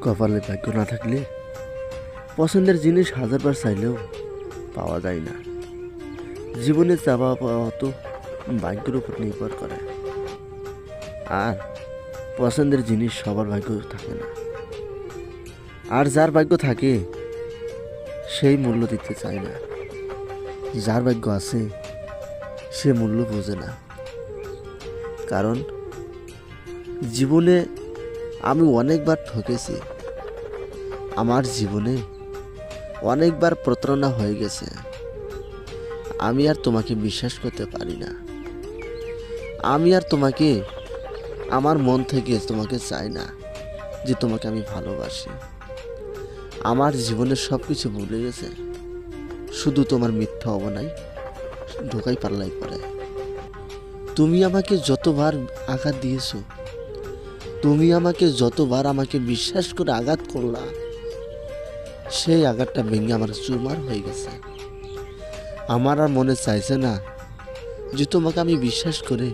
কপালে ভাগ্য না থাকলে পছন্দের জিনিস হাজারবার চাইলেও পাওয়া যায় না। জীবনে চাওয়া পাওয়া তো ভাগ্যের উপর নির্ভর করে, আর পছন্দের জিনিস সবার ভাগ্য থাকে না। আর যার ভাগ্য থাকে সেই মূল্য দিতে চায় না, যার ভাগ্য আছে সে মূল্য বোঝে না। কারণ জীবনে আমি অনেকবার ঠকেছি, আমার জীবনে অনেকবার প্রতারণা হয়ে গেছে। আমি আর তোমাকে বিশ্বাস করতে পারি না। আমি আর তোমাকে আমার মন থেকে তোমাকে চাই না যে তোমাকে আমি ভালোবাসি। আমার জীবনের সব কিছু ভুলে গেছে, শুধু তোমার মিথ্যা অবনায় ঢোকাই পাল্লাই পড়ে। তুমি আমাকে যতবার আঘাত দিয়েছো, তুমি আমাকে যতবার আমাকে বিশ্বাস করে আঘাত করলা, সেই আঘাতটা ভেঙে আমার চুরমার হয়ে গেছে। আমার আর মনে চাইছে না যে তোমাকে আমি বিশ্বাস করে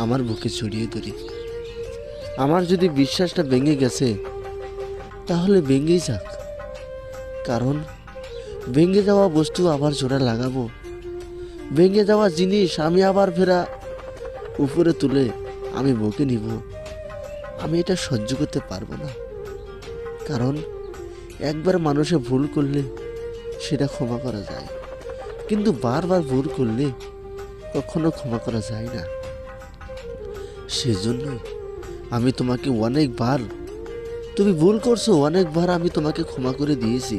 আমার বুকে জড়িয়ে ধরি। আমার যদি বিশ্বাসটা ভেঙে গেছে তাহলে ভেঙেই যাক, কারণ ভেঙে যাওয়া বস্তু আবার জোড়া লাগাবো, ভেঙে যাওয়া জিনিস আমি আবার ফেরা উপরে তুলে আমি বুকে নিব, আমি এটা সহ্য করতে পারবো না। কারণ একবার মানুষে ভুল করলে সেটা ক্ষমা করা যায়, কিন্তু বারবার ভুল করলে কখনো ক্ষমা করা যায় না। সেজন্যই আমি তোমাকে অনেকবার, তুমি ভুল করছো অনেকবার আমি তোমাকে ক্ষমা করে দিয়েছি,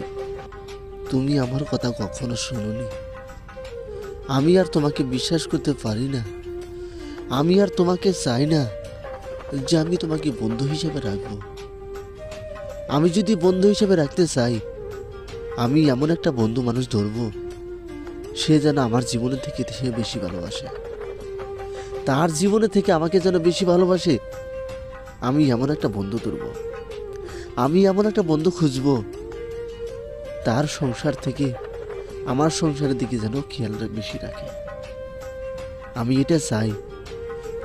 তুমি আমার কথা কখনো শোনোনি। আমি আর তোমাকে বিশ্বাস করতে পারি না, আমি আর তোমাকে চাই না যে আমি তোমাকে বন্ধু হিসেবে রাখবো। আমি যদি বন্ধু হিসেবে রাখতে চাই, আমি এমন একটা বন্ধু মানুষ ধরবো সে যেন আমার জীবনের থেকে সে বেশি ভালোবাসে, তার জীবনে থেকে আমাকে যেন বেশি ভালোবাসে। আমি এমন একটা বন্ধু ধরবো, আমি এমন একটা বন্ধু খুঁজবো তার সংসার থেকে আমার সংসারের দিকে যেন খেয়াল বেশি রাখে। আমি এটা চাই,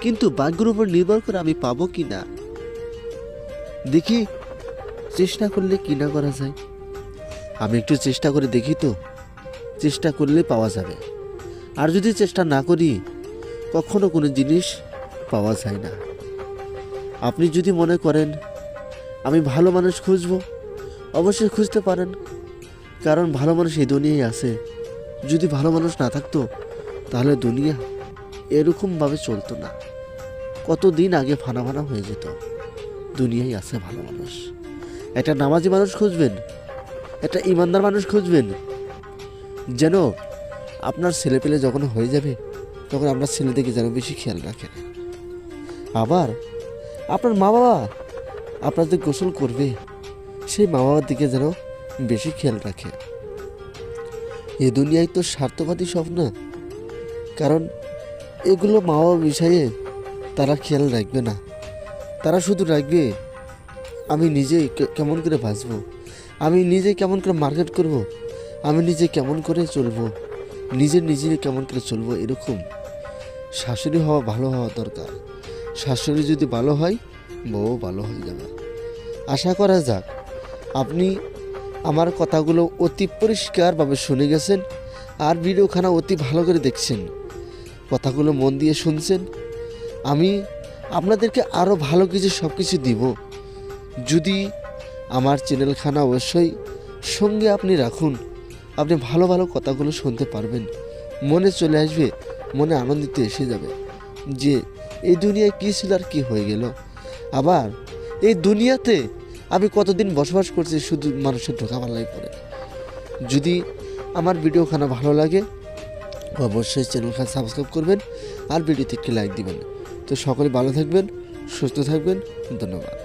কিন্তু ভাগ্যের উপর নির্ভর করে আমি পাবো কি না দেখি, চেষ্টা করলে কি না করা যায়। আমি একটু চেষ্টা করে দেখি, তো চেষ্টা করলে পাওয়া যাবে। আর যদি চেষ্টা না করি কখনো কোনো জিনিস পাওয়া যায় না। আপনি যদি মনে করেন আমি ভালো মানুষ খুঁজবো, অবশ্যই খুঁজতে পারেন, কারণ ভালো মানুষ এই দুনিয়ায় আছে। যদি ভালো মানুষ না থাকতো তাহলে দুনিয়া এরকমভাবে চলতো না, কতদিন আগে ফানা ফানা হয়ে যেত। দুনিয়ায় আছে ভালো মানুষ। একটা নামাজি মানুষ খুঁজবেন, একটা ইমানদার মানুষ খুঁজবেন, যেন আপনার ছেলেপেলে যখন হয়ে যাবে তখন আপনার ছেলেদেরকে যেন বেশি খেয়াল রাখেন। আবার আপনার মা বাবা আপনাদের গোসল করবে, সেই মা বাবার দিকে যেন বেশি খেয়াল রাখে। এ দুনিয়ায় তো স্বার্থবাদী সব না, কারণ এগুলো মা বাবা বিষয়ে তারা খেয়াল রাখবে না। তারা শুধু রাখবে আমি নিজে কেমন করে বাঁচবো, আমি নিজে কেমন করে মার্কেট করব, আমি নিজে কেমন করে চলবো, নিজে কেমন করে চলবো। এরকম শাশুড়ি হওয়া ভালো হওয়া দরকার। শাশুড়ি যদি ভালো হয় বউ ভালো হয়ে যাবে। আশা করা যাক আপনি আমার কথাগুলো অতি পরিষ্কারভাবে শুনে গেছেন, আর ভিডিওখানা অতি ভালো করে দেখছেন, কথাগুলো মন দিয়ে শুনছেন। আমি আপনাদেরকে আরও ভালো কিছু সব কিছু দিব। যদি আমার চ্যানেলখানা অবশ্যই সঙ্গে আপনি রাখুন, আপনি ভালো ভালো কথাগুলো শুনতে পারবেন, মনে চলে আসবে, মনে আনন্দিত এসে যাবে যে এই দুনিয়ায় কী ছিল আর কী হয়ে গেল। আবার এই দুনিয়াতে আমি কতদিন বসবাস করছি শুধু মানুষের ঢোকামাল্লাই করে। যদি আমার ভিডিওখানা ভালো লাগে অবশ্যই চ্যানেলখানা সাবস্ক্রাইব করবেন আর ভিডিওতে একটি লাইক দিবেন। তো সকলে ভালো থাকবেন, সুস্থ থাকবেন, ধন্যবাদ।